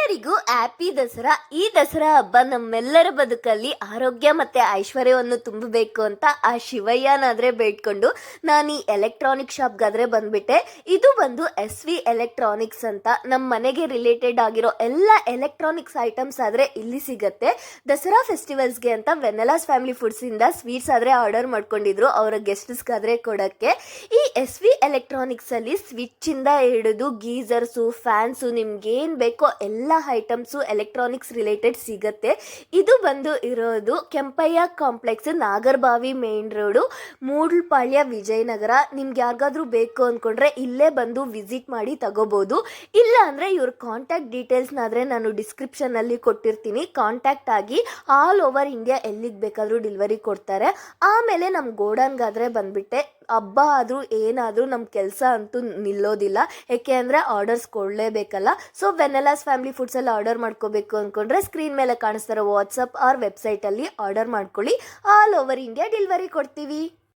ಎಲ್ಲರಿಗೂ ಹ್ಯಾಪಿ ದಸರಾ. ಈ ದಸರಾ ಹಬ್ಬ ನಮ್ಮೆಲ್ಲರ ಬದುಕಲ್ಲಿ ಆರೋಗ್ಯ ಮತ್ತೆ ಐಶ್ವರ್ಯವನ್ನು ತುಂಬಬೇಕು ಅಂತ ಆ ಶಿವಯ್ಯನಾದ್ರೆ ಬೇಡ್ಕೊಂಡು ನಾನು ಈ ಎಲೆಕ್ಟ್ರಾನಿಕ್ ಶಾಪ್ಗಾದ್ರೆ ಬಂದ್ಬಿಟ್ಟೆ. ಇದು ಬಂದು SV ಎಲೆಕ್ಟ್ರಾನಿಕ್ಸ್ ಅಂತ. ನಮ್ಮ ಮನೆಗೆ ರಿಲೇಟೆಡ್ ಆಗಿರೋ ಎಲ್ಲ ಎಲೆಕ್ಟ್ರಾನಿಕ್ಸ್ ಐಟಮ್ಸ್ ಆದ್ರೆ ಇಲ್ಲಿ ಸಿಗತ್ತೆ. ದಸರಾ ಫೆಸ್ಟಿವಲ್ಸ್ಗೆ ಅಂತ ವೆನೆಲಾಸ್ ಫ್ಯಾಮಿಲಿ ಫುಡ್ಸ್ ಇಂದ ಸ್ವೀಟ್ಸ್ ಆದ್ರೆ ಆರ್ಡರ್ ಮಾಡ್ಕೊಂಡಿದ್ರು ಅವರ ಗೆಸ್ಟ್ಸ್ಗಾದ್ರೆ ಕೊಡಕ್ಕೆ. ಈ SV ಎಲೆಕ್ಟ್ರಾನಿಕ್ಸ್ ಅಲ್ಲಿ ಸ್ವಿಚ್ ಇಂದ ಹಿಡಿದು ಗೀಸರ್ಸು, ಫ್ಯಾನ್ಸು, ನಿಮ್ಗೆ ಏನ್ ಬೇಕೋ ಎಲ್ಲ ಐಟಮ್ಸು ಎಲೆಕ್ಟ್ರಾನಿಕ್ಸ್ ರಿಲೇಟೆಡ್ ಸಿಗತ್ತೆ. ಇದು ಬಂದು ಇರೋದು Kempayya complex, Nagarbhavi main road, Mudalapalya, Vijayanagar. ನಿಮ್ಗೆ ಯಾರಿಗಾದ್ರೂ ಬೇಕು ಅಂದ್ಕೊಂಡ್ರೆ ಇಲ್ಲೇ ಬಂದು ವಿಸಿಟ್ ಮಾಡಿ ತಗೋಬಹುದು. ಇಲ್ಲ ಅಂದರೆ ಇವ್ರ ಕಾಂಟ್ಯಾಕ್ಟ್ ಡೀಟೇಲ್ಸ್ನಾದರೆ ನಾನು ಡಿಸ್ಕ್ರಿಪ್ಷನಲ್ಲಿ ಕೊಟ್ಟಿರ್ತೀನಿ. ಕಾಂಟ್ಯಾಕ್ಟ್ ಆಗಿ ಆಲ್ ಓವರ್ ಇಂಡಿಯಾ ಎಲ್ಲಿಗೆ ಬೇಕಾದರೂ ಡೆಲಿವರಿ ಕೊಡ್ತಾರೆ. ಆಮೇಲೆ ನಮ್ಮ ಗೋಡನ್ಗಾದರೆ ಬಂದುಬಿಟ್ಟೆ ಹಬ್ಬ ಆದರೂ ಏನಾದರೂ ನಮ್ಮ ಕೆಲಸ ಅಂತೂ ನಿಲ್ಲೋದಿಲ್ಲ. ಏಕೆ ಅಂದರೆ ಆರ್ಡರ್ಸ್ ಕೊಡಲೇಬೇಕಲ್ಲ. ಸೊ ವೆನೆಲಾಸ್ ಫ್ಯಾಮಿಲಿ ಫುಡ್ಸಲ್ಲಿ ಆರ್ಡರ್ ಮಾಡ್ಕೋಬೇಕು ಅಂದ್ಕೊಂಡ್ರೆ ಸ್ಕ್ರೀನ್ ಮೇಲೆ ಕಾಣಿಸ್ತಾರೋ ವಾಟ್ಸಪ್ ಆರ್ ವೆಬ್ಸೈಟಲ್ಲಿ ಆರ್ಡರ್ ಮಾಡ್ಕೊಳ್ಳಿ. ಆಲ್ ಓವರ್ ಇಂಡಿಯಾ ಡೆಲಿವರಿ ಕೊಡ್ತೀವಿ.